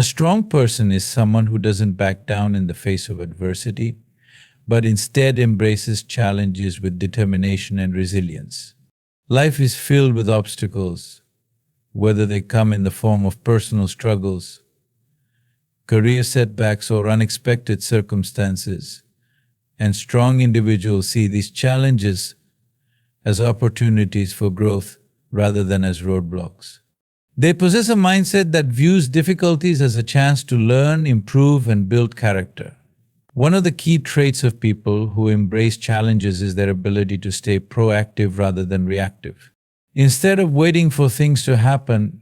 A strong person is someone who doesn't back down in the face of adversity, but instead embraces challenges with determination and resilience. Life is filled with obstacles, whether they come in the form of personal struggles, career setbacks, or unexpected circumstances, and strong individuals see these challenges as opportunities for growth rather than as roadblocks. They possess a mindset that views difficulties as a chance to learn, improve, and build character. One of the key traits of people who embrace challenges is their ability to stay proactive rather than reactive. Instead of waiting for things to happen,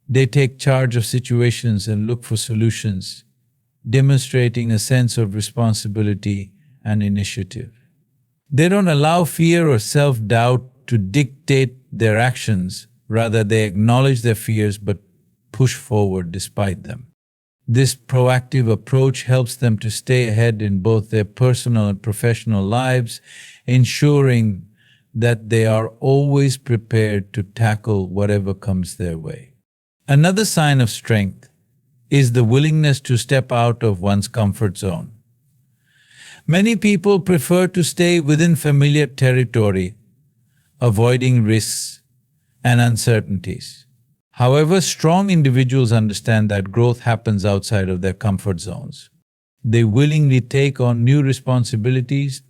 they take charge of situations and look for solutions, demonstrating a sense of responsibility and initiative. They don't allow fear or self-doubt to dictate their actions. Rather, they acknowledge their fears but push forward despite them. This proactive approach helps them to stay ahead in both their personal and professional lives, ensuring that they are always prepared to tackle whatever comes their way. Another sign of strength is the willingness to step out of one's comfort zone. Many people prefer to stay within familiar territory, avoiding risks and uncertainties. However, strong individuals understand that growth happens outside of their comfort zones. They willingly take on new responsibilities,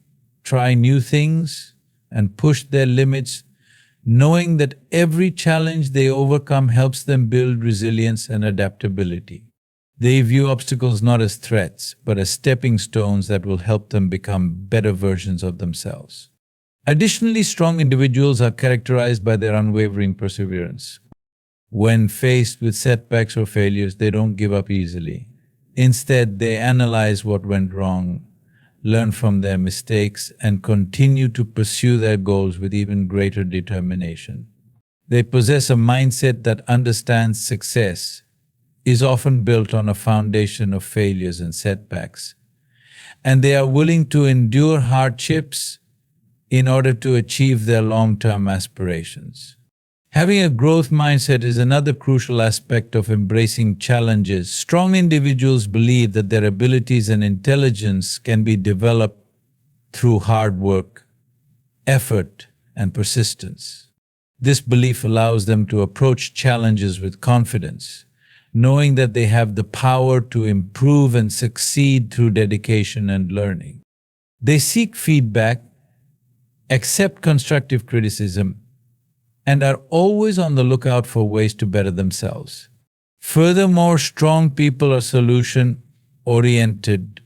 try new things, and push their limits, knowing that every challenge they overcome helps them build resilience and adaptability. They view obstacles not as threats, but as stepping stones that will help them become better versions of themselves. Additionally, strong individuals are characterized by their unwavering perseverance. When faced with setbacks or failures, they don't give up easily. Instead, they analyze what went wrong, learn from their mistakes, and continue to pursue their goals with even greater determination. They possess a mindset that understands success is often built on a foundation of failures and setbacks, and they are willing to endure hardships in order to achieve their long-term aspirations. Having a growth mindset is another crucial aspect of embracing challenges. Strong individuals believe that their abilities and intelligence can be developed through hard work, effort, and persistence. This belief allows them to approach challenges with confidence, knowing that they have the power to improve and succeed through dedication and learning. They seek feedback, accept constructive criticism, and are always on the lookout for ways to better themselves. Furthermore, strong people are solution-oriented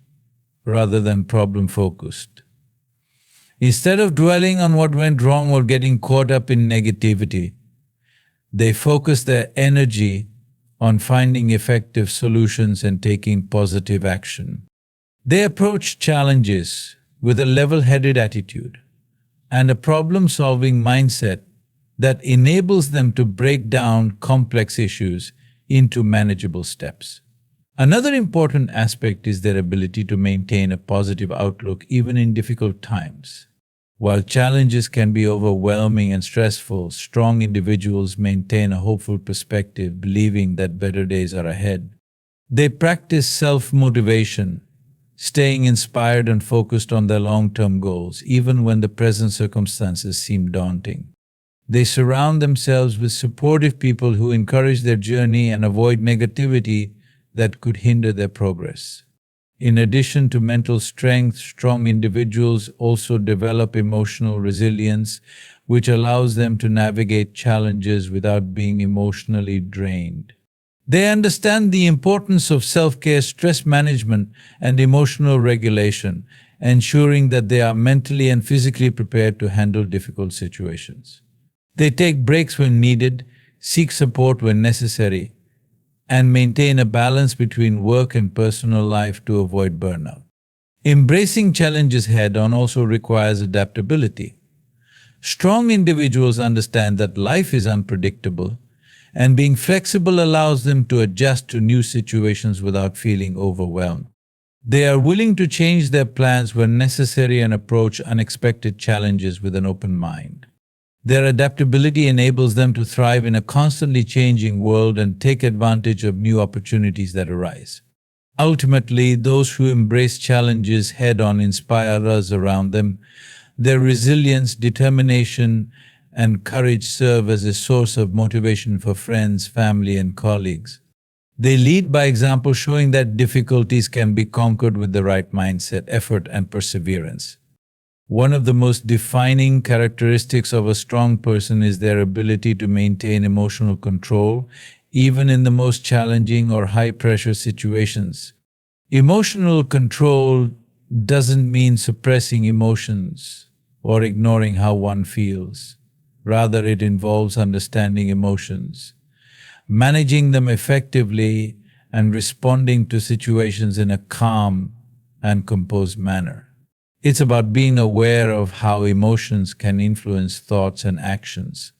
rather than problem-focused. Instead of dwelling on what went wrong or getting caught up in negativity, they focus their energy on finding effective solutions and taking positive action. They approach challenges with a level-headed attitude and a problem-solving mindset that enables them to break down complex issues into manageable steps. Another important aspect is their ability to maintain a positive outlook even in difficult times. While challenges can be overwhelming and stressful, strong individuals maintain a hopeful perspective, believing that better days are ahead. They practice self-motivation, staying inspired and focused on their long-term goals, even when the present circumstances seem daunting. They surround themselves with supportive people who encourage their journey and avoid negativity that could hinder their progress. In addition to mental strength, strong individuals also develop emotional resilience, which allows them to navigate challenges without being emotionally drained. They understand the importance of self-care, stress management, and emotional regulation, ensuring that they are mentally and physically prepared to handle difficult situations. They take breaks when needed, seek support when necessary, and maintain a balance between work and personal life to avoid burnout. Embracing challenges head-on also requires adaptability. Strong individuals understand that life is unpredictable, and being flexible allows them to adjust to new situations without feeling overwhelmed. They are willing to change their plans when necessary and approach unexpected challenges with an open mind. Their adaptability enables them to thrive in a constantly changing world and take advantage of new opportunities that arise. Ultimately, those who embrace challenges head on inspire others around them. Their resilience, determination, and courage serve as a source of motivation for friends, family, and colleagues. They lead by example, showing that difficulties can be conquered with the right mindset, effort, and perseverance. One of the most defining characteristics of a strong person is their ability to maintain emotional control, even in the most challenging or high-pressure situations. Emotional control doesn't mean suppressing emotions or ignoring how one feels. Rather, it involves understanding emotions, managing them effectively, and responding to situations in a calm and composed manner. It's about being aware of how emotions can influence thoughts and actions,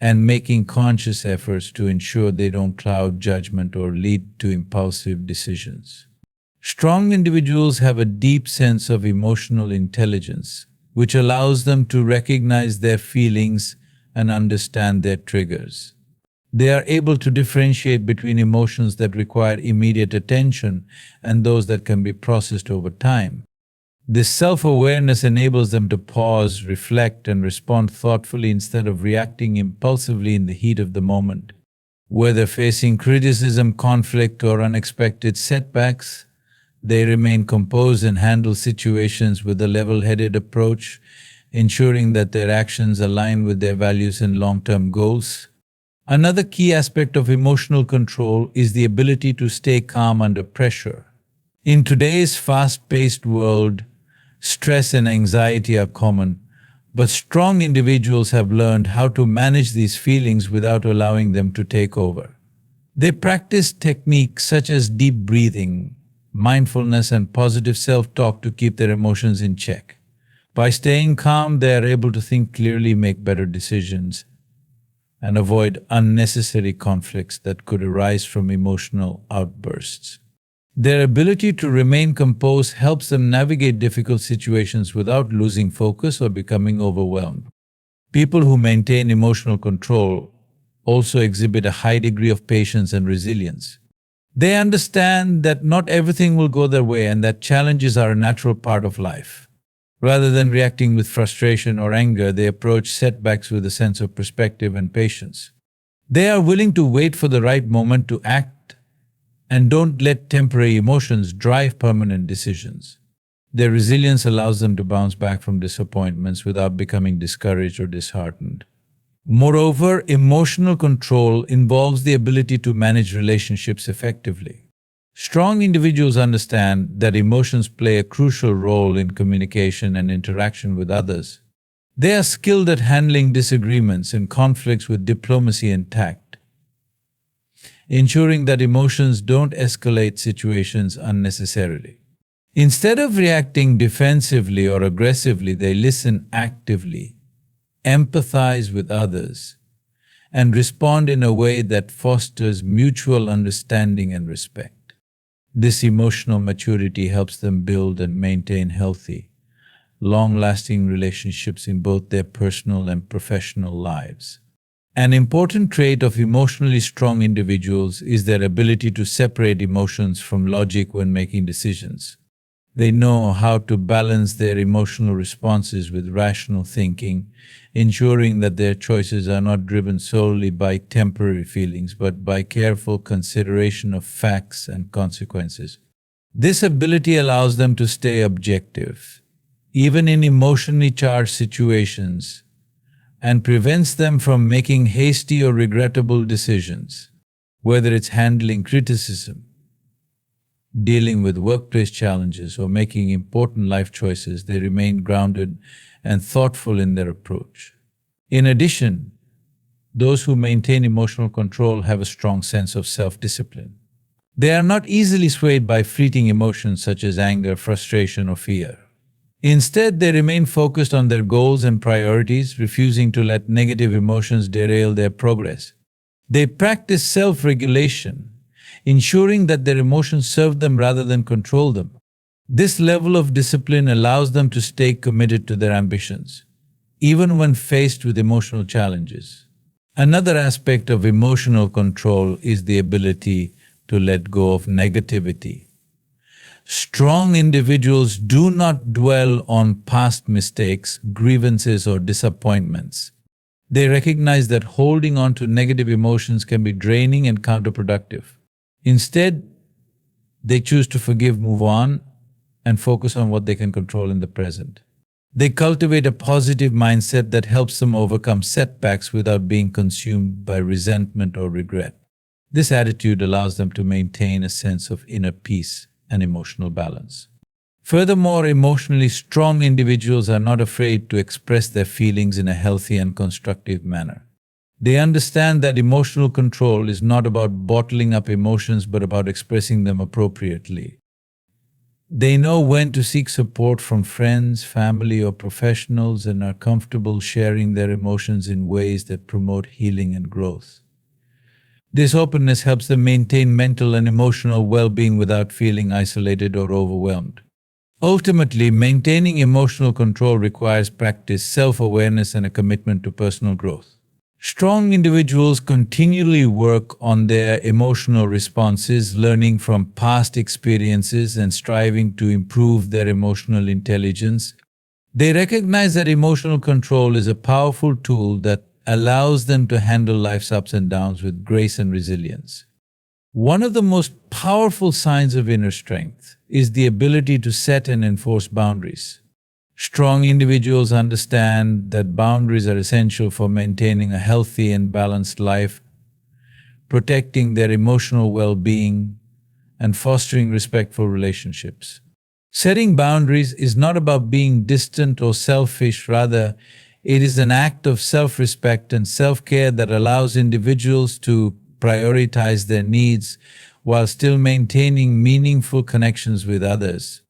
and making conscious efforts to ensure they don't cloud judgment or lead to impulsive decisions. Strong individuals have a deep sense of emotional intelligence, which allows them to recognize their feelings and understand their triggers. They are able to differentiate between emotions that require immediate attention and those that can be processed over time. This self-awareness enables them to pause, reflect, and respond thoughtfully instead of reacting impulsively in the heat of the moment. Whether facing criticism, conflict, or unexpected setbacks, they remain composed and handle situations with a level-headed approach, ensuring that their actions align with their values and long-term goals. Another key aspect of emotional control is the ability to stay calm under pressure. In today's fast-paced world, stress and anxiety are common, but strong individuals have learned how to manage these feelings without allowing them to take over. They practice techniques such as deep breathing, mindfulness, and positive self-talk to keep their emotions in check. By staying calm, they are able to think clearly, make better decisions, and avoid unnecessary conflicts that could arise from emotional outbursts. Their ability to remain composed helps them navigate difficult situations without losing focus or becoming overwhelmed. People who maintain emotional control also exhibit a high degree of patience and resilience. They understand that not everything will go their way and that challenges are a natural part of life. Rather than reacting with frustration or anger, they approach setbacks with a sense of perspective and patience. They are willing to wait for the right moment to act and don't let temporary emotions drive permanent decisions. Their resilience allows them to bounce back from disappointments without becoming discouraged or disheartened. Moreover, emotional control involves the ability to manage relationships effectively. Strong individuals understand that emotions play a crucial role in communication and interaction with others. They are skilled at handling disagreements and conflicts with diplomacy and tact, ensuring that emotions don't escalate situations unnecessarily. Instead of reacting defensively or aggressively, they listen actively, empathize with others, and respond in a way that fosters mutual understanding and respect. This emotional maturity helps them build and maintain healthy, long-lasting relationships in both their personal and professional lives. An important trait of emotionally strong individuals is their ability to separate emotions from logic when making decisions. They know how to balance their emotional responses with rational thinking, ensuring that their choices are not driven solely by temporary feelings but by careful consideration of facts and consequences. This ability allows them to stay objective, even in emotionally charged situations, and prevents them from making hasty or regrettable decisions. Whether it's handling criticism, dealing with workplace challenges, or making important life choices, they remain grounded and thoughtful in their approach. In addition, those who maintain emotional control have a strong sense of self-discipline. They are not easily swayed by fleeting emotions such as anger, frustration, or fear. Instead, they remain focused on their goals and priorities, refusing to let negative emotions derail their progress. They practice self-regulation, ensuring that their emotions serve them rather than control them. This level of discipline allows them to stay committed to their ambitions, even when faced with emotional challenges. Another aspect of emotional control is the ability to let go of negativity. Strong individuals do not dwell on past mistakes, grievances, or disappointments. They recognize that holding on to negative emotions can be draining and counterproductive. Instead, they choose to forgive, move on, and focus on what they can control in the present. They cultivate a positive mindset that helps them overcome setbacks without being consumed by resentment or regret. This attitude allows them to maintain a sense of inner peace and emotional balance. Furthermore, emotionally strong individuals are not afraid to express their feelings in a healthy and constructive manner. They understand that emotional control is not about bottling up emotions but about expressing them appropriately. They know when to seek support from friends, family, or professionals and are comfortable sharing their emotions in ways that promote healing and growth. This openness helps them maintain mental and emotional well-being without feeling isolated or overwhelmed. Ultimately, maintaining emotional control requires practice, self-awareness, and a commitment to personal growth. Strong individuals continually work on their emotional responses, learning from past experiences and striving to improve their emotional intelligence. They recognize that emotional control is a powerful tool that allows them to handle life's ups and downs with grace and resilience. One of the most powerful signs of inner strength is the ability to set and enforce boundaries. Strong individuals understand that boundaries are essential for maintaining a healthy and balanced life, protecting their emotional well-being, and fostering respectful relationships. Setting boundaries is not about being distant or selfish, rather, it is an act of self-respect and self-care that allows individuals to prioritize their needs while still maintaining meaningful connections with others.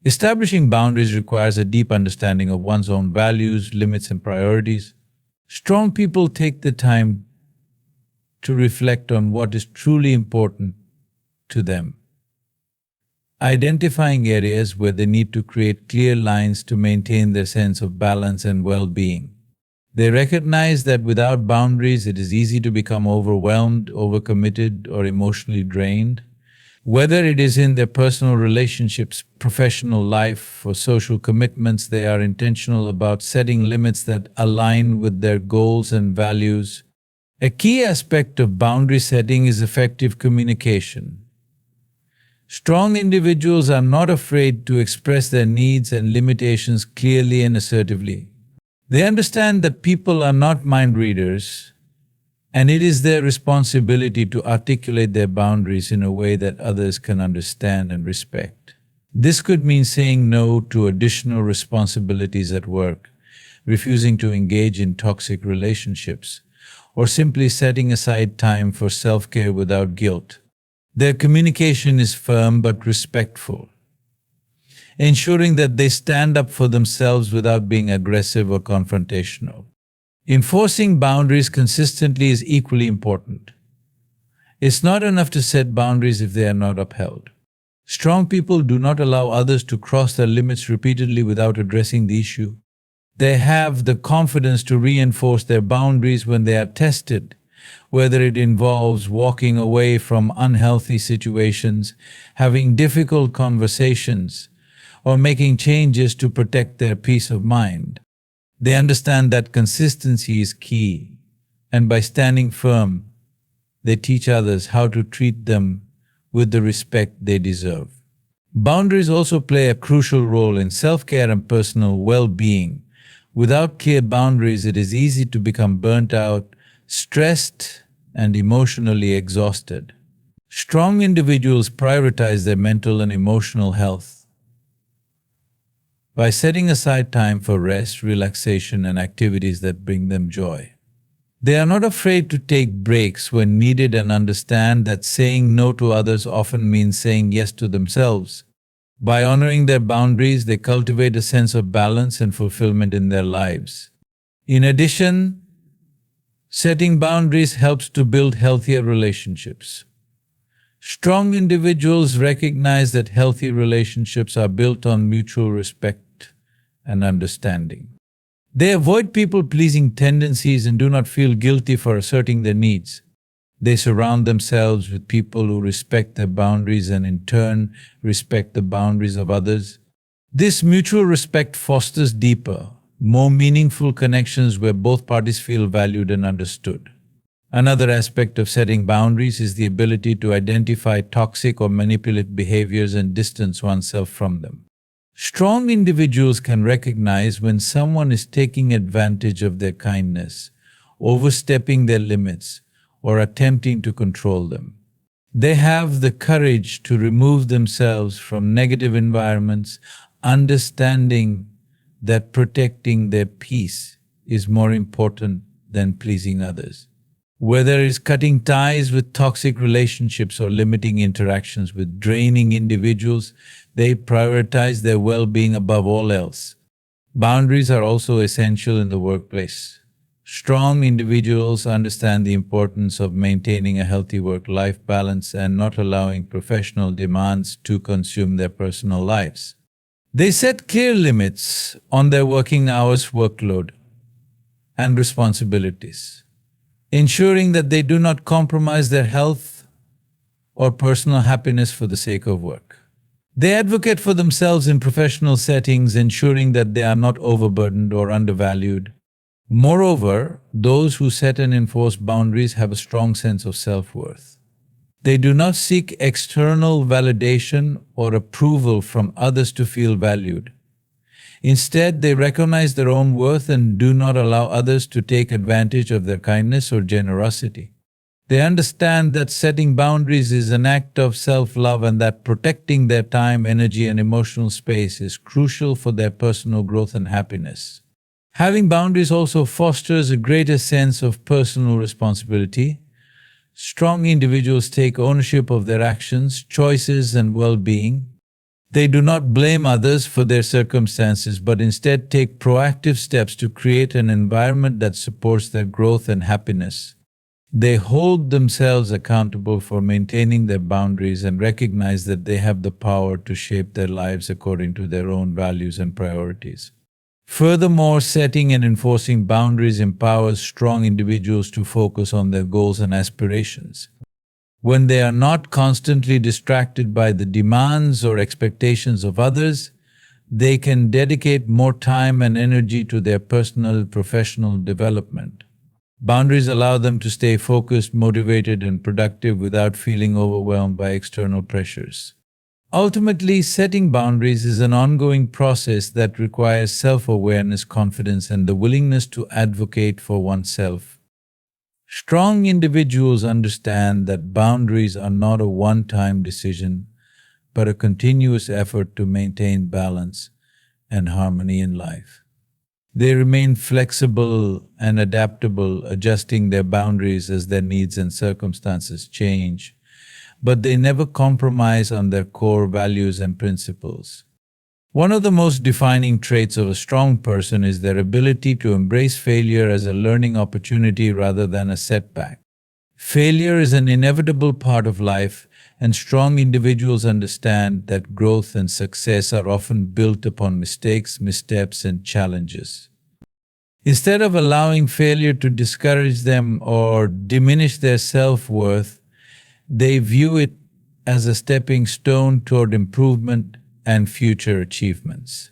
Establishing boundaries requires a deep understanding of one's own values, limits, and priorities. Strong people take the time to reflect on what is truly important to them, identifying areas where they need to create clear lines to maintain their sense of balance and well-being. They recognize that without boundaries, it is easy to become overwhelmed, overcommitted, or emotionally drained. Whether it is in their personal relationships, professional life, or social commitments, they are intentional about setting limits that align with their goals and values. A key aspect of boundary setting is effective communication. Strong individuals are not afraid to express their needs and limitations clearly and assertively. They understand that people are not mind readers, and it is their responsibility to articulate their boundaries in a way that others can understand and respect. This could mean saying no to additional responsibilities at work, refusing to engage in toxic relationships, or simply setting aside time for self-care without guilt. Their communication is firm but respectful, ensuring that they stand up for themselves without being aggressive or confrontational. Enforcing boundaries consistently is equally important. It's not enough to set boundaries if they are not upheld. Strong people do not allow others to cross their limits repeatedly without addressing the issue. They have the confidence to reinforce their boundaries when they are tested, whether it involves walking away from unhealthy situations, having difficult conversations, or making changes to protect their peace of mind. They understand that consistency is key, and by standing firm, they teach others how to treat them with the respect they deserve. Boundaries also play a crucial role in self-care and personal well-being. Without clear boundaries, it is easy to become burnt out, stressed, and emotionally exhausted. Strong individuals prioritize their mental and emotional health by setting aside time for rest, relaxation, and activities that bring them joy. They are not afraid to take breaks when needed and understand that saying no to others often means saying yes to themselves. By honoring their boundaries, they cultivate a sense of balance and fulfillment in their lives. In addition, setting boundaries helps to build healthier relationships. Strong individuals recognize that healthy relationships are built on mutual respect and understanding. They avoid people-pleasing tendencies and do not feel guilty for asserting their needs. They surround themselves with people who respect their boundaries and in turn respect the boundaries of others. This mutual respect fosters deeper, more meaningful connections where both parties feel valued and understood. Another aspect of setting boundaries is the ability to identify toxic or manipulative behaviors and distance oneself from them. Strong individuals can recognize when someone is taking advantage of their kindness, overstepping their limits, or attempting to control them. They have the courage to remove themselves from negative environments, understanding that protecting their peace is more important than pleasing others. Whether it's cutting ties with toxic relationships or limiting interactions with draining individuals, they prioritize their well-being above all else. Boundaries are also essential in the workplace. Strong individuals understand the importance of maintaining a healthy work-life balance and not allowing professional demands to consume their personal lives. They set clear limits on their working hours, workload, and responsibilities, ensuring that they do not compromise their health or personal happiness for the sake of work. They advocate for themselves in professional settings, ensuring that they are not overburdened or undervalued. Moreover, those who set and enforce boundaries have a strong sense of self-worth. They do not seek external validation or approval from others to feel valued. Instead, they recognize their own worth and do not allow others to take advantage of their kindness or generosity. They understand that setting boundaries is an act of self-love and that protecting their time, energy, and emotional space is crucial for their personal growth and happiness. Having boundaries also fosters a greater sense of personal responsibility. Strong individuals take ownership of their actions, choices, and well-being. They do not blame others for their circumstances, but instead take proactive steps to create an environment that supports their growth and happiness. They hold themselves accountable for maintaining their boundaries and recognize that they have the power to shape their lives according to their own values and priorities. Furthermore, setting and enforcing boundaries empowers strong individuals to focus on their goals and aspirations. When they are not constantly distracted by the demands or expectations of others, they can dedicate more time and energy to their personal and professional development. Boundaries allow them to stay focused, motivated, and productive without feeling overwhelmed by external pressures. Ultimately, setting boundaries is an ongoing process that requires self-awareness, confidence, and the willingness to advocate for oneself. Strong individuals understand that boundaries are not a one-time decision, but a continuous effort to maintain balance and harmony in life. They remain flexible and adaptable, adjusting their boundaries as their needs and circumstances change, but they never compromise on their core values and principles. One of the most defining traits of a strong person is their ability to embrace failure as a learning opportunity rather than a setback. Failure is an inevitable part of life, and strong individuals understand that growth and success are often built upon mistakes, missteps, and challenges. Instead of allowing failure to discourage them or diminish their self-worth, they view it as a stepping stone toward improvement and future achievements.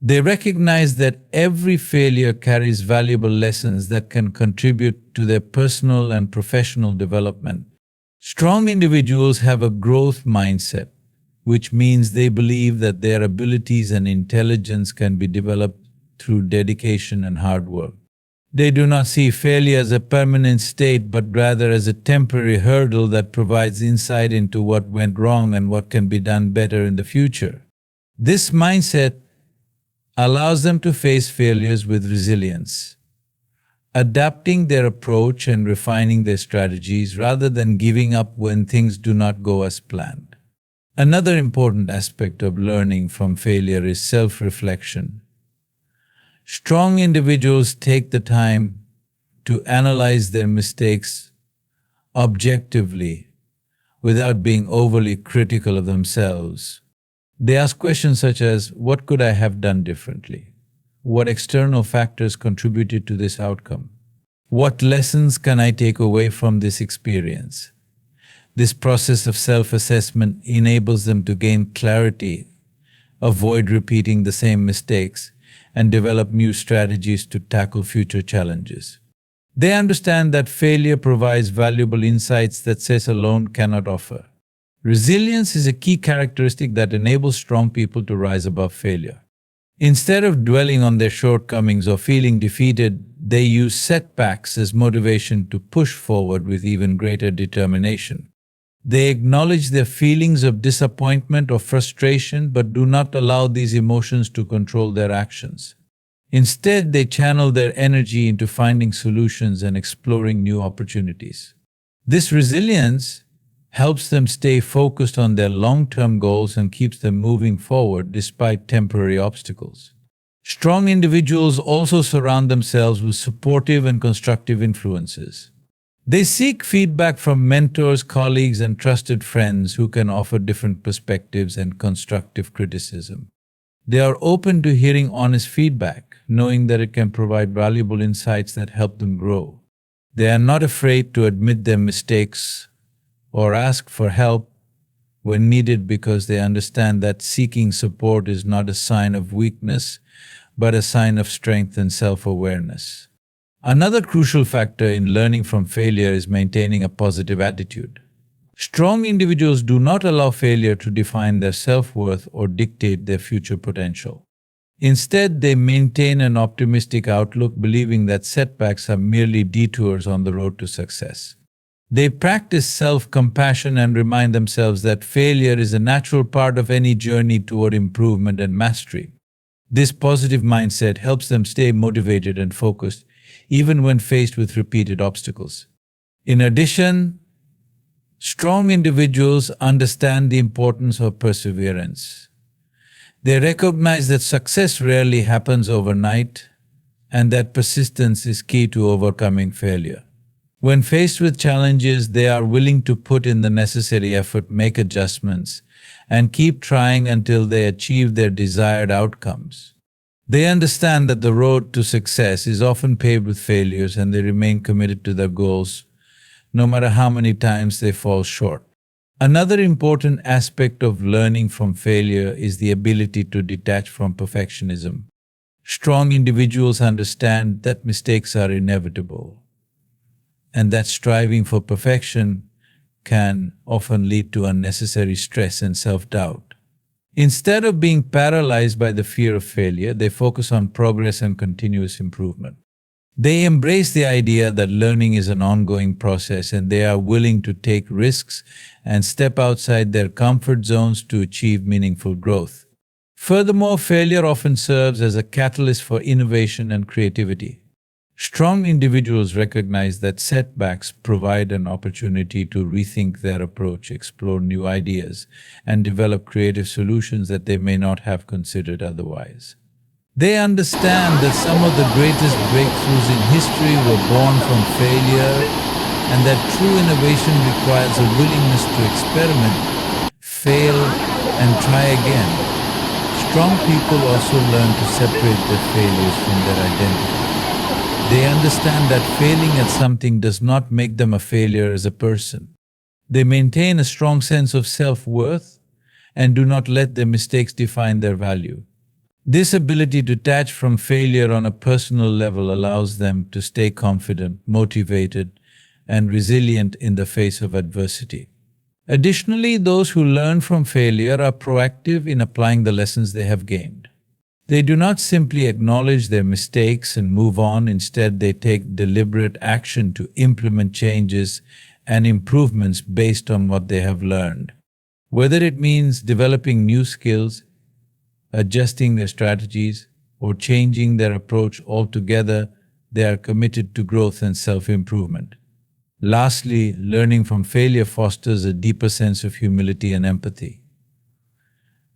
They recognize that every failure carries valuable lessons that can contribute to their personal and professional development. Strong individuals have a growth mindset, which means they believe that their abilities and intelligence can be developed through dedication and hard work. They do not see failure as a permanent state, but rather as a temporary hurdle that provides insight into what went wrong and what can be done better in the future. This mindset allows them to face failures with resilience, adapting their approach and refining their strategies rather than giving up when things do not go as planned. Another important aspect of learning from failure is self-reflection. Strong individuals take the time to analyze their mistakes objectively without being overly critical of themselves. They ask questions such as, what could I have done differently? what external factors contributed to this outcome. What lessons can I take away from this experience? This process of self-assessment enables them to gain clarity, avoid repeating the same mistakes, and develop new strategies to tackle future challenges. They understand that failure provides valuable insights that success alone cannot offer. Resilience is a key characteristic that enables strong people to rise above failure. Instead of dwelling on their shortcomings or feeling defeated, they use setbacks as motivation to push forward with even greater determination. They acknowledge their feelings of disappointment or frustration but do not allow these emotions to control their actions. Instead, they channel their energy into finding solutions and exploring new opportunities. This resilience helps them stay focused on their long-term goals and keeps them moving forward despite temporary obstacles. Strong individuals also surround themselves with supportive and constructive influences. They seek feedback from mentors, colleagues, and trusted friends who can offer different perspectives and constructive criticism. They are open to hearing honest feedback, knowing that it can provide valuable insights that help them grow. They are not afraid to admit their mistakes or ask for help when needed because they understand that seeking support is not a sign of weakness, but a sign of strength and self-awareness. Another crucial factor in learning from failure is maintaining a positive attitude. Strong individuals do not allow failure to define their self-worth or dictate their future potential. Instead, they maintain an optimistic outlook, believing that setbacks are merely detours on the road to success. They practice self-compassion and remind themselves that failure is a natural part of any journey toward improvement and mastery. This positive mindset helps them stay motivated and focused, even when faced with repeated obstacles. In addition, strong individuals understand the importance of perseverance. They recognize that success rarely happens overnight and that persistence is key to overcoming failure. When faced with challenges, they are willing to put in the necessary effort, make adjustments, and keep trying until they achieve their desired outcomes. They understand that the road to success is often paved with failures, and they remain committed to their goals, no matter how many times they fall short. Another important aspect of learning from failure is the ability to detach from perfectionism. Strong individuals understand that mistakes are inevitable, and that striving for perfection can often lead to unnecessary stress and self-doubt. Instead of being paralyzed by the fear of failure, they focus on progress and continuous improvement. They embrace the idea that learning is an ongoing process, and they are willing to take risks and step outside their comfort zones to achieve meaningful growth. Furthermore, failure often serves as a catalyst for innovation and creativity. Strong individuals recognize that setbacks provide an opportunity to rethink their approach, explore new ideas, and develop creative solutions that they may not have considered otherwise. They understand that some of the greatest breakthroughs in history were born from failure, and that true innovation requires a willingness to experiment, fail, and try again. Strong people also learn to separate their failures from their identity. They understand that failing at something does not make them a failure as a person. They maintain a strong sense of self-worth and do not let their mistakes define their value. This ability to detach from failure on a personal level allows them to stay confident, motivated, and resilient in the face of adversity. Additionally, those who learn from failure are proactive in applying the lessons they have gained. They do not simply acknowledge their mistakes and move on. Instead, they take deliberate action to implement changes and improvements based on what they have learned. Whether it means developing new skills, adjusting their strategies, or changing their approach altogether, they are committed to growth and self-improvement. Lastly, learning from failure fosters a deeper sense of humility and empathy.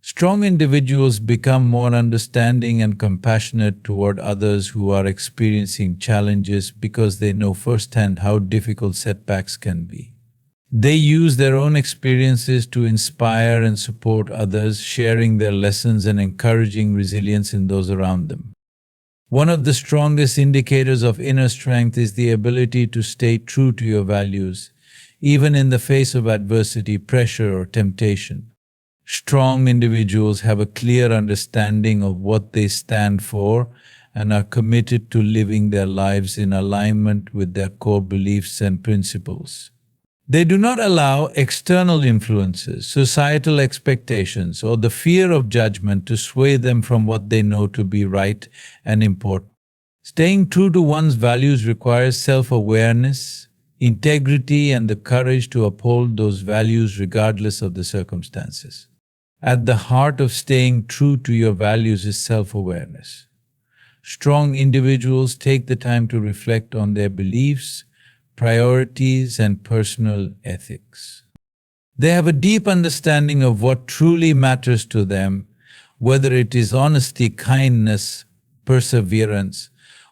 Strong individuals become more understanding and compassionate toward others who are experiencing challenges because they know firsthand how difficult setbacks can be. They use their own experiences to inspire and support others, sharing their lessons and encouraging resilience in those around them. One of the strongest indicators of inner strength is the ability to stay true to your values, even in the face of adversity, pressure, or temptation. Strong individuals have a clear understanding of what they stand for and are committed to living their lives in alignment with their core beliefs and principles. They do not allow external influences, societal expectations, or the fear of judgment to sway them from what they know to be right and important. Staying true to one's values requires self-awareness, integrity, and the courage to uphold those values regardless of the circumstances. At the heart of staying true to your values is self-awareness. Strong individuals take the time to reflect on their beliefs, priorities, and personal ethics. They have a deep understanding of what truly matters to them, whether it is honesty, kindness, perseverance,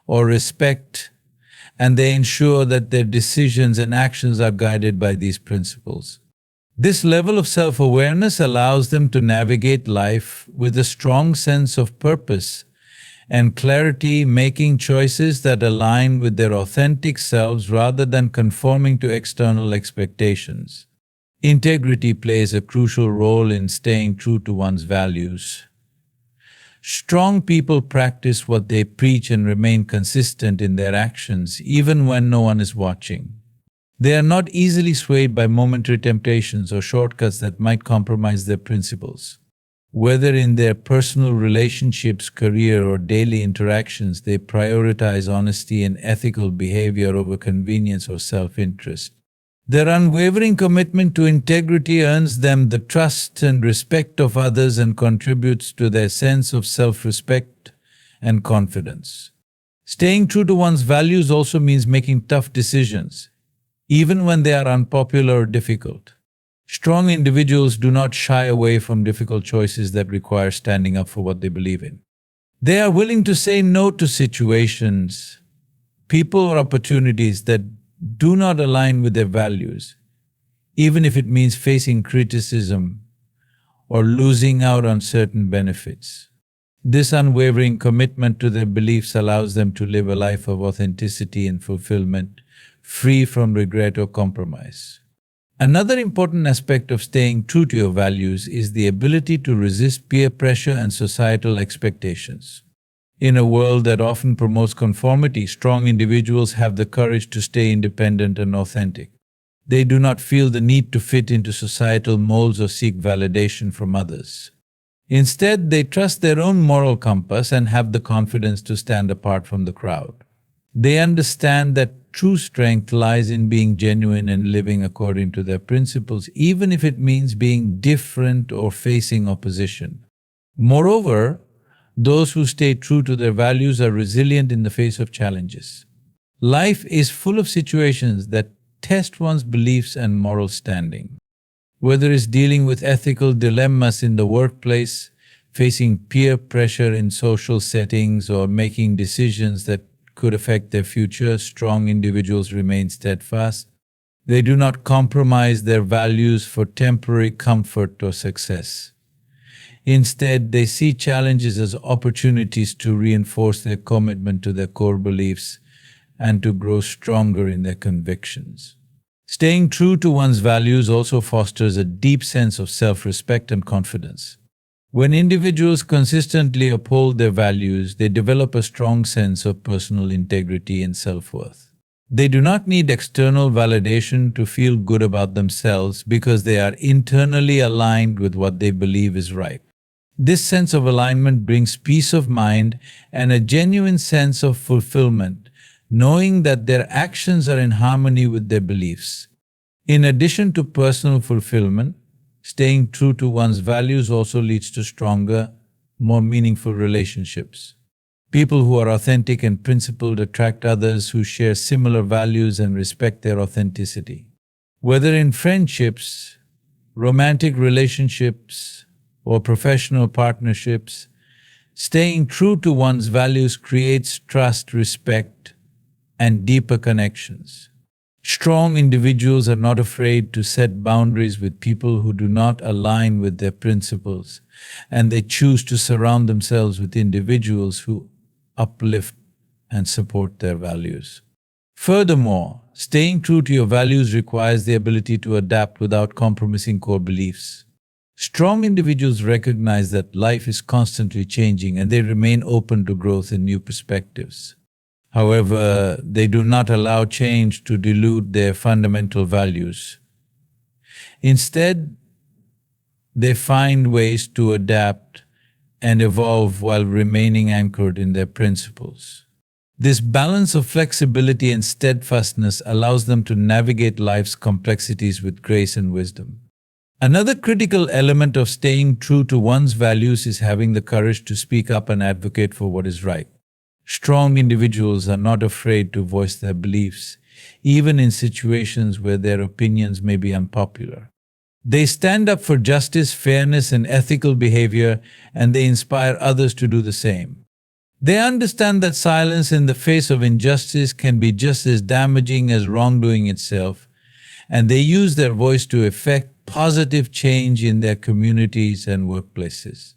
or respect, and they ensure that their decisions and actions are guided by these principles. This level of self-awareness allows them to navigate life with a strong sense of purpose and clarity, making choices that align with their authentic selves rather than conforming to external expectations. Integrity plays a crucial role in staying true to one's values. Strong people practice what they preach and remain consistent in their actions, even when no one is watching. They are not easily swayed by momentary temptations or shortcuts that might compromise their principles. Whether in their personal relationships, career, or daily interactions, they prioritize honesty and ethical behavior over convenience or self-interest. Their unwavering commitment to integrity earns them the trust and respect of others and contributes to their sense of self-respect and confidence. Staying true to one's values also means making tough decisions, even when they are unpopular or difficult. Strong individuals do not shy away from difficult choices that require standing up for what they believe in. They are willing to say no to situations, people, or opportunities that do not align with their values, even if it means facing criticism or losing out on certain benefits. This unwavering commitment to their beliefs allows them to live a life of authenticity and fulfillment, free from regret or compromise. Another important aspect of staying true to your values is the ability to resist peer pressure and societal expectations. In a world that often promotes conformity, strong individuals have the courage to stay independent and authentic. They do not feel the need to fit into societal molds or seek validation from others. Instead, they trust their own moral compass and have the confidence to stand apart from the crowd. They understand that true strength lies in being genuine and living according to their principles, even if it means being different or facing opposition. Moreover, those who stay true to their values are resilient in the face of challenges. Life is full of situations that test one's beliefs and moral standing. Whether it's dealing with ethical dilemmas in the workplace, facing peer pressure in social settings, or making decisions that could affect their future, strong individuals remain steadfast. They do not compromise their values for temporary comfort or success. Instead, they see challenges as opportunities to reinforce their commitment to their core beliefs and to grow stronger in their convictions. Staying true to one's values also fosters a deep sense of self-respect and confidence. When individuals consistently uphold their values, they develop a strong sense of personal integrity and self-worth. They do not need external validation to feel good about themselves because they are internally aligned with what they believe is right. This sense of alignment brings peace of mind and a genuine sense of fulfillment, knowing that their actions are in harmony with their beliefs. In addition to personal fulfillment, staying true to one's values also leads to stronger, more meaningful relationships. People who are authentic and principled attract others who share similar values and respect their authenticity. Whether in friendships, romantic relationships, or professional partnerships, staying true to one's values creates trust, respect, and deeper connections. Strong individuals are not afraid to set boundaries with people who do not align with their principles, and they choose to surround themselves with individuals who uplift, and support their values. Furthermore, staying true to your values requires the ability to adapt without compromising core beliefs. Strong individuals recognize that life is constantly changing and they remain open to growth and new perspectives. However, they do not allow change to dilute their fundamental values. Instead, they find ways to adapt and evolve while remaining anchored in their principles. This balance of flexibility and steadfastness allows them to navigate life's complexities with grace and wisdom. Another critical element of staying true to one's values is having the courage to speak up and advocate for what is right. Strong individuals are not afraid to voice their beliefs, even in situations where their opinions may be unpopular. They stand up for justice, fairness, and ethical behavior, and they inspire others to do the same. They understand that silence in the face of injustice can be just as damaging as wrongdoing itself, and they use their voice to effect positive change in their communities and workplaces.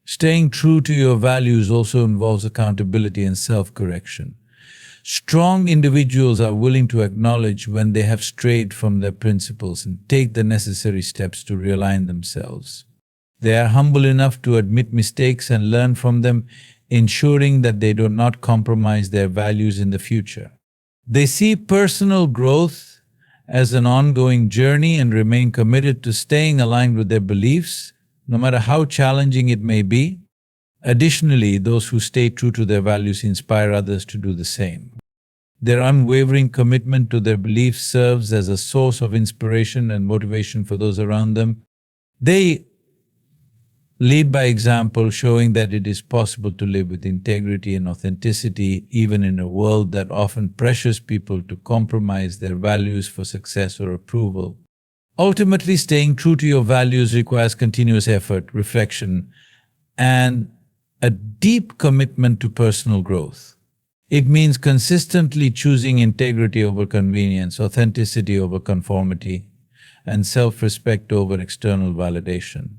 Staying true to your values also involves accountability and self-correction. Strong individuals are willing to acknowledge when they have strayed from their principles and take the necessary steps to realign themselves. They are humble enough to admit mistakes and learn from them, ensuring that they do not compromise their values in the future. They see personal growth as an ongoing journey and remain committed to staying aligned with their beliefs, no matter how challenging it may be. Additionally, those who stay true to their values inspire others to do the same. Their unwavering commitment to their beliefs serves as a source of inspiration and motivation for those around them. They lead by example, showing that it is possible to live with integrity and authenticity, even in a world that often pressures people to compromise their values for success or approval. Ultimately, staying true to your values requires continuous effort, reflection, and a deep commitment to personal growth. It means consistently choosing integrity over convenience, authenticity over conformity, and self-respect over external validation.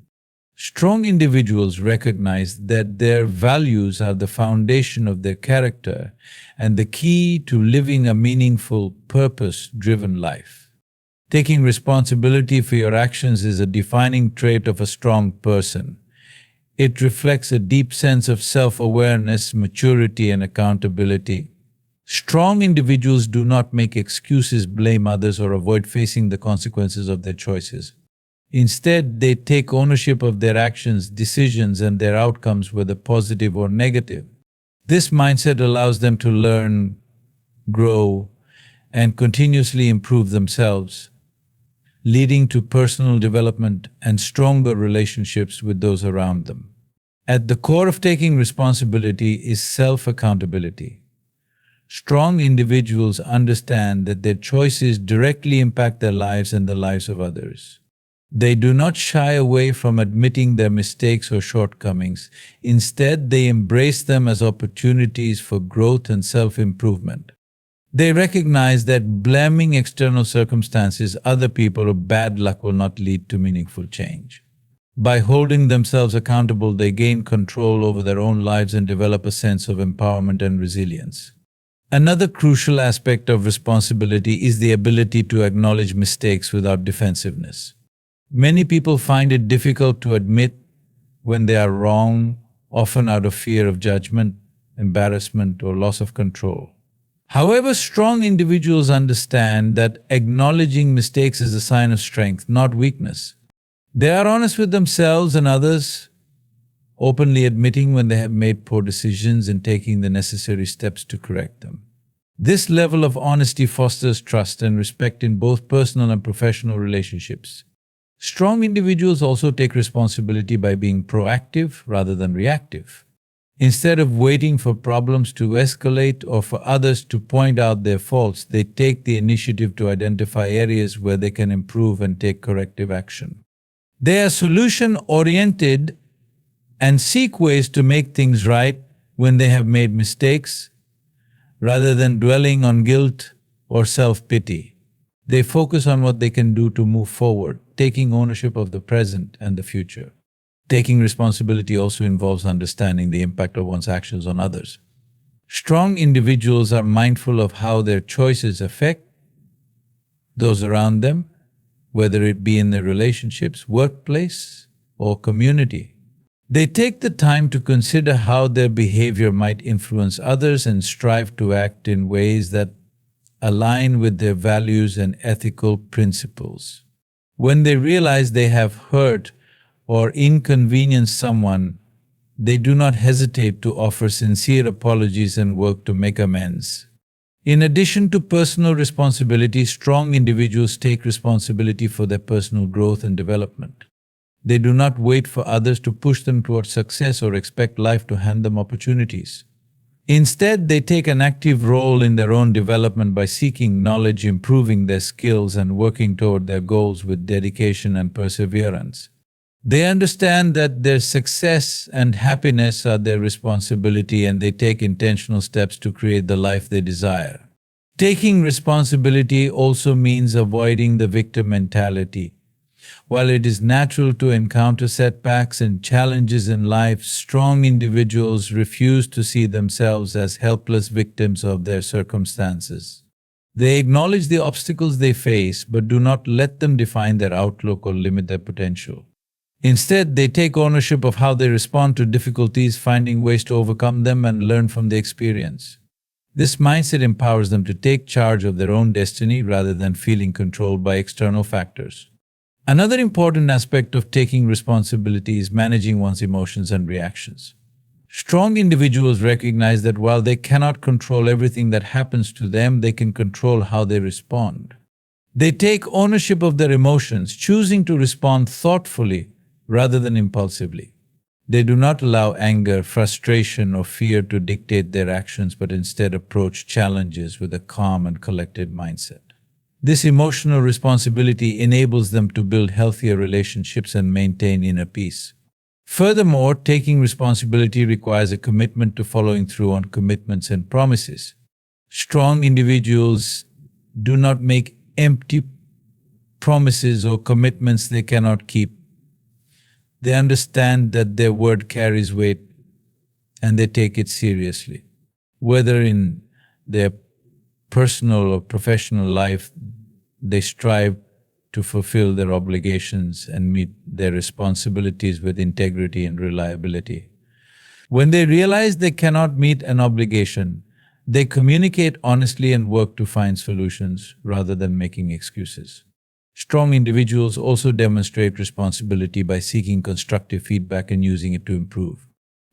Strong individuals recognize that their values are the foundation of their character and the key to living a meaningful, purpose-driven life. Taking responsibility for your actions is a defining trait of a strong person. It reflects a deep sense of self-awareness, maturity, and accountability. Strong individuals do not make excuses, blame others, or avoid facing the consequences of their choices. Instead, they take ownership of their actions, decisions, and their outcomes, whether positive or negative. This mindset allows them to learn, grow, and continuously improve themselves, leading to personal development and stronger relationships with those around them. At the core of taking responsibility is self-accountability. Strong individuals understand that their choices directly impact their lives and the lives of others. They do not shy away from admitting their mistakes or shortcomings. Instead, they embrace them as opportunities for growth and self-improvement. They recognize that blaming external circumstances, other people, or bad luck will not lead to meaningful change. By holding themselves accountable, they gain control over their own lives and develop a sense of empowerment and resilience. Another crucial aspect of responsibility is the ability to acknowledge mistakes without defensiveness. Many people find it difficult to admit when they are wrong, often out of fear of judgment, embarrassment, or loss of control. However, strong individuals understand that acknowledging mistakes is a sign of strength, not weakness. They are honest with themselves and others, openly admitting when they have made poor decisions and taking the necessary steps to correct them. This level of honesty fosters trust and respect in both personal and professional relationships. Strong individuals also take responsibility by being proactive rather than reactive. Instead of waiting for problems to escalate or for others to point out their faults, they take the initiative to identify areas where they can improve and take corrective action. They are solution-oriented and seek ways to make things right when they have made mistakes, rather than dwelling on guilt or self-pity. They focus on what they can do to move forward, taking ownership of the present and the future. Taking responsibility also involves understanding the impact of one's actions on others. Strong individuals are mindful of how their choices affect those around them, whether it be in their relationships, workplace, or community. They take the time to consider how their behavior might influence others and strive to act in ways that align with their values and ethical principles. When they realize they have hurt or inconvenienced someone, they do not hesitate to offer sincere apologies and work to make amends. In addition to personal responsibility, strong individuals take responsibility for their personal growth and development. They do not wait for others to push them towards success or expect life to hand them opportunities. Instead, they take an active role in their own development by seeking knowledge, improving their skills, and working toward their goals with dedication and perseverance. They understand that their success and happiness are their responsibility, and they take intentional steps to create the life they desire. Taking responsibility also means avoiding the victim mentality. While it is natural to encounter setbacks and challenges in life, strong individuals refuse to see themselves as helpless victims of their circumstances. They acknowledge the obstacles they face, but do not let them define their outlook or limit their potential. Instead, they take ownership of how they respond to difficulties, finding ways to overcome them and learn from the experience. This mindset empowers them to take charge of their own destiny rather than feeling controlled by external factors. Another important aspect of taking responsibility is managing one's emotions and reactions. Strong individuals recognize that while they cannot control everything that happens to them, they can control how they respond. They take ownership of their emotions, choosing to respond thoughtfully rather than impulsively. They do not allow anger, frustration, or fear to dictate their actions, but instead approach challenges with a calm and collected mindset. This emotional responsibility enables them to build healthier relationships and maintain inner peace. Furthermore, taking responsibility requires a commitment to following through on commitments and promises. Strong individuals do not make empty promises or commitments they cannot keep. They understand that their word carries weight and they take it seriously. Whether in their personal or professional life, they strive to fulfill their obligations and meet their responsibilities with integrity and reliability. When they realize they cannot meet an obligation, they communicate honestly and work to find solutions rather than making excuses. Strong individuals also demonstrate responsibility by seeking constructive feedback and using it to improve.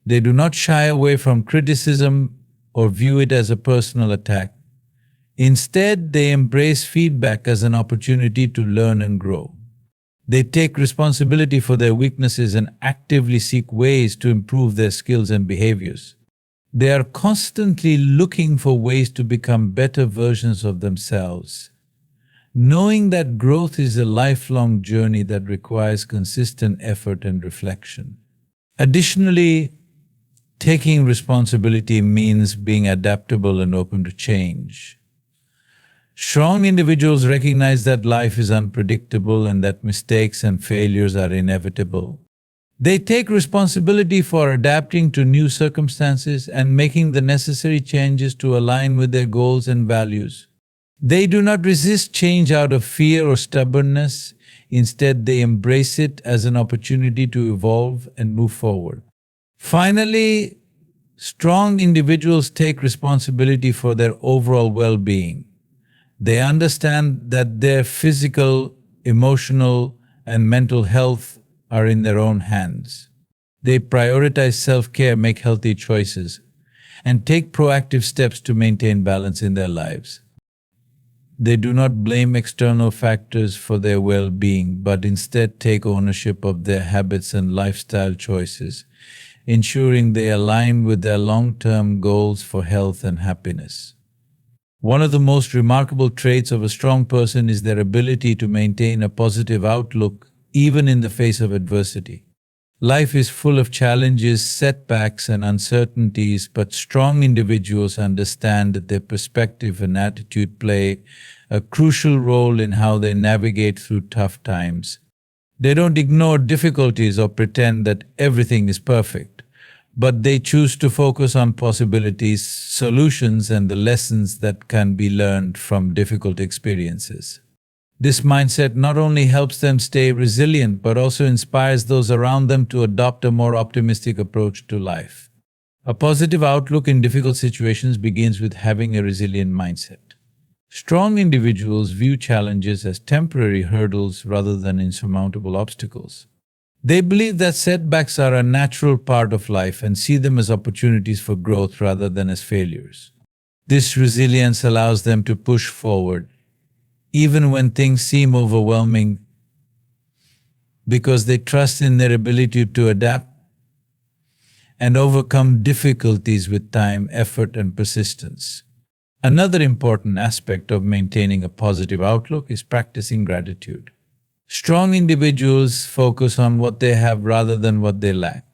They do not shy away from criticism or view it as a personal attack. Instead, they embrace feedback as an opportunity to learn and grow. They take responsibility for their weaknesses and actively seek ways to improve their skills and behaviors. They are constantly looking for ways to become better versions of themselves, knowing that growth is a lifelong journey that requires consistent effort and reflection. Additionally, taking responsibility means being adaptable and open to change. Strong individuals recognize that life is unpredictable and that mistakes and failures are inevitable. They take responsibility for adapting to new circumstances and making the necessary changes to align with their goals and values. They do not resist change out of fear or stubbornness. Instead, they embrace it as an opportunity to evolve and move forward. Finally, strong individuals take responsibility for their overall well-being. They understand that their physical, emotional, and mental health are in their own hands. They prioritize self-care, make healthy choices, and take proactive steps to maintain balance in their lives. They do not blame external factors for their well-being, but instead take ownership of their habits and lifestyle choices, ensuring they align with their long-term goals for health and happiness. One of the most remarkable traits of a strong person is their ability to maintain a positive outlook even in the face of adversity. Life is full of challenges, setbacks, and uncertainties, but strong individuals understand that their perspective and attitude play a crucial role in how they navigate through tough times. They don't ignore difficulties or pretend that everything is perfect, but they choose to focus on possibilities, solutions, and the lessons that can be learned from difficult experiences. This mindset not only helps them stay resilient, but also inspires those around them to adopt a more optimistic approach to life. A positive outlook in difficult situations begins with having a resilient mindset. Strong individuals view challenges as temporary hurdles rather than insurmountable obstacles. They believe that setbacks are a natural part of life and see them as opportunities for growth rather than as failures. This resilience allows them to push forward, even when things seem overwhelming, because they trust in their ability to adapt and overcome difficulties with time, effort, and persistence. Another important aspect of maintaining a positive outlook is practicing gratitude. Strong individuals focus on what they have rather than what they lack.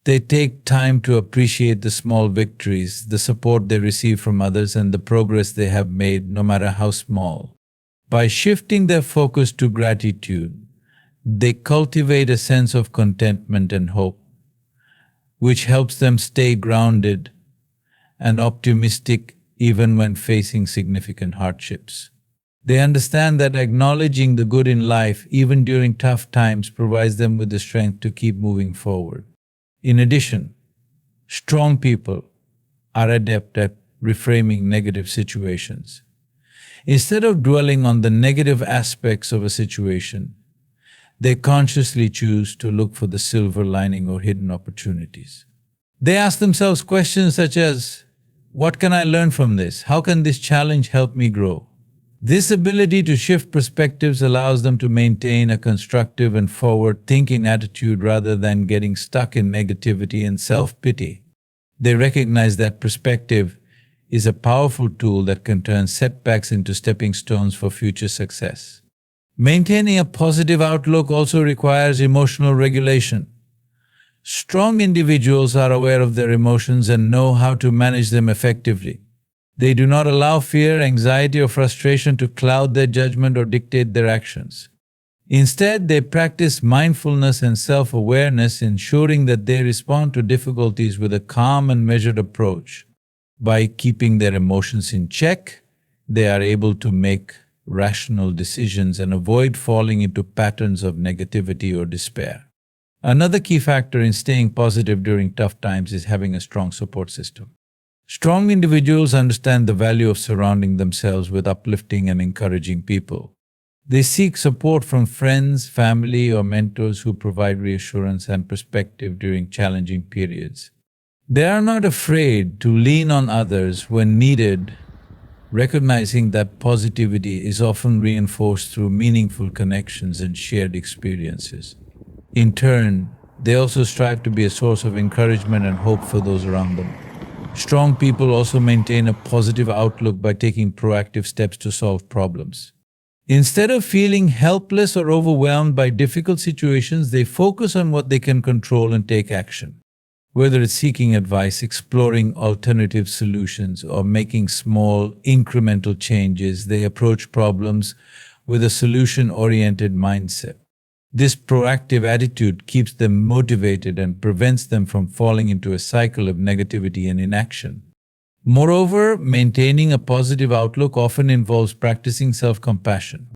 They take time to appreciate the small victories, the support they receive from others, and the progress they have made, no matter how small. By shifting their focus to gratitude, they cultivate a sense of contentment and hope, which helps them stay grounded and optimistic even when facing significant hardships. They understand that acknowledging the good in life, even during tough times, provides them with the strength to keep moving forward. In addition, strong people are adept at reframing negative situations. Instead of dwelling on the negative aspects of a situation, they consciously choose to look for the silver lining or hidden opportunities. They ask themselves questions such as, what can I learn from this? How can this challenge help me grow? This ability to shift perspectives allows them to maintain a constructive and forward-thinking attitude rather than getting stuck in negativity and self-pity. They recognize that perspective is a powerful tool that can turn setbacks into stepping stones for future success. Maintaining a positive outlook also requires emotional regulation. Strong individuals are aware of their emotions and know how to manage them effectively. They do not allow fear, anxiety, or frustration to cloud their judgment or dictate their actions. Instead, they practice mindfulness and self-awareness, ensuring that they respond to difficulties with a calm and measured approach. By keeping their emotions in check, they are able to make rational decisions and avoid falling into patterns of negativity or despair. Another key factor in staying positive during tough times is having a strong support system. Strong individuals understand the value of surrounding themselves with uplifting and encouraging people. They seek support from friends, family, or mentors who provide reassurance and perspective during challenging periods. They are not afraid to lean on others when needed, recognizing that positivity is often reinforced through meaningful connections and shared experiences. In turn, they also strive to be a source of encouragement and hope for those around them. Strong people also maintain a positive outlook by taking proactive steps to solve problems. Instead of feeling helpless or overwhelmed by difficult situations, they focus on what they can control and take action. Whether it's seeking advice, exploring alternative solutions, or making small, incremental changes, they approach problems with a solution-oriented mindset. This proactive attitude keeps them motivated and prevents them from falling into a cycle of negativity and inaction. Moreover, maintaining a positive outlook often involves practicing self-compassion.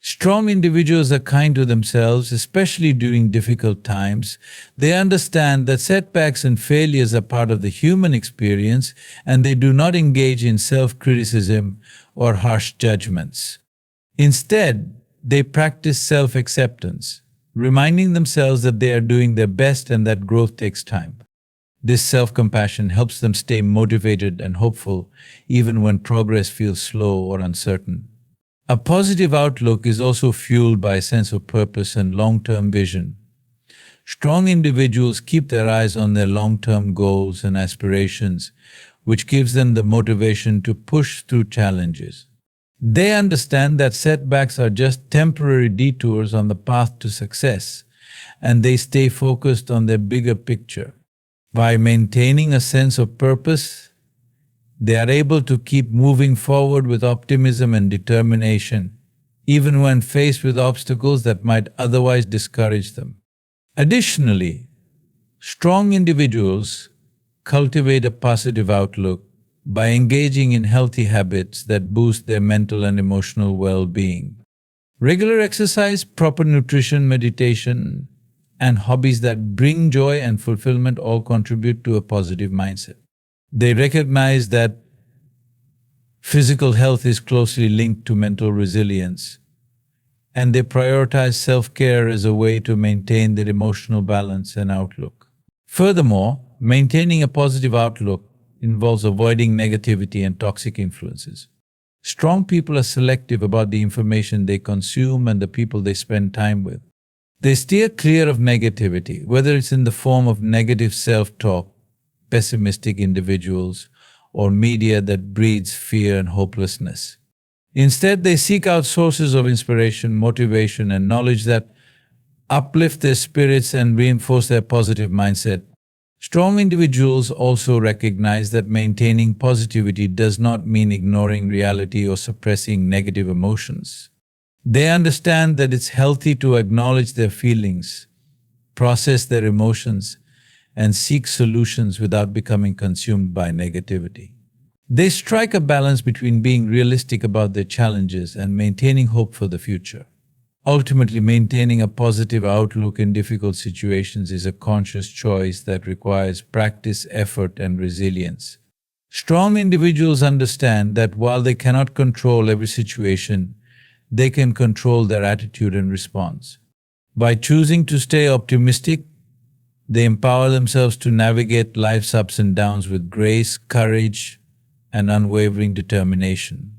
Strong individuals are kind to themselves, especially during difficult times. They understand that setbacks and failures are part of the human experience, and they do not engage in self-criticism or harsh judgments. Instead, they practice self-acceptance, reminding themselves that they are doing their best and that growth takes time. This self-compassion helps them stay motivated and hopeful, even when progress feels slow or uncertain. A positive outlook is also fueled by a sense of purpose and long-term vision. Strong individuals keep their eyes on their long-term goals and aspirations, which gives them the motivation to push through challenges. They understand that setbacks are just temporary detours on the path to success, and they stay focused on their bigger picture. By maintaining a sense of purpose, they are able to keep moving forward with optimism and determination, even when faced with obstacles that might otherwise discourage them. Additionally, Strong individuals cultivate a positive outlook by engaging in healthy habits that boost their mental and emotional well-being. Regular exercise, proper nutrition, meditation, and hobbies that bring joy and fulfillment all contribute to a positive mindset. They recognize that physical health is closely linked to mental resilience, and they prioritize self-care as a way to maintain their emotional balance and outlook. Furthermore, maintaining a positive outlook involves avoiding negativity and toxic influences. Strong people are selective about the information they consume and the people they spend time with. They steer clear of negativity, whether it's in the form of negative self-talk, pessimistic individuals, or media that breeds fear and hopelessness. Instead, they seek out sources of inspiration, motivation, and knowledge that uplift their spirits and reinforce their positive mindset. Strong individuals also recognize that maintaining positivity does not mean ignoring reality or suppressing negative emotions. They understand that it's healthy to acknowledge their feelings, process their emotions, and seek solutions without becoming consumed by negativity. They strike a balance between being realistic about their challenges and maintaining hope for the future. Ultimately, maintaining a positive outlook in difficult situations is a conscious choice that requires practice, effort, and resilience. Strong individuals understand that while they cannot control every situation, they can control their attitude and response. By choosing to stay optimistic, they empower themselves to navigate life's ups and downs with grace, courage, and unwavering determination.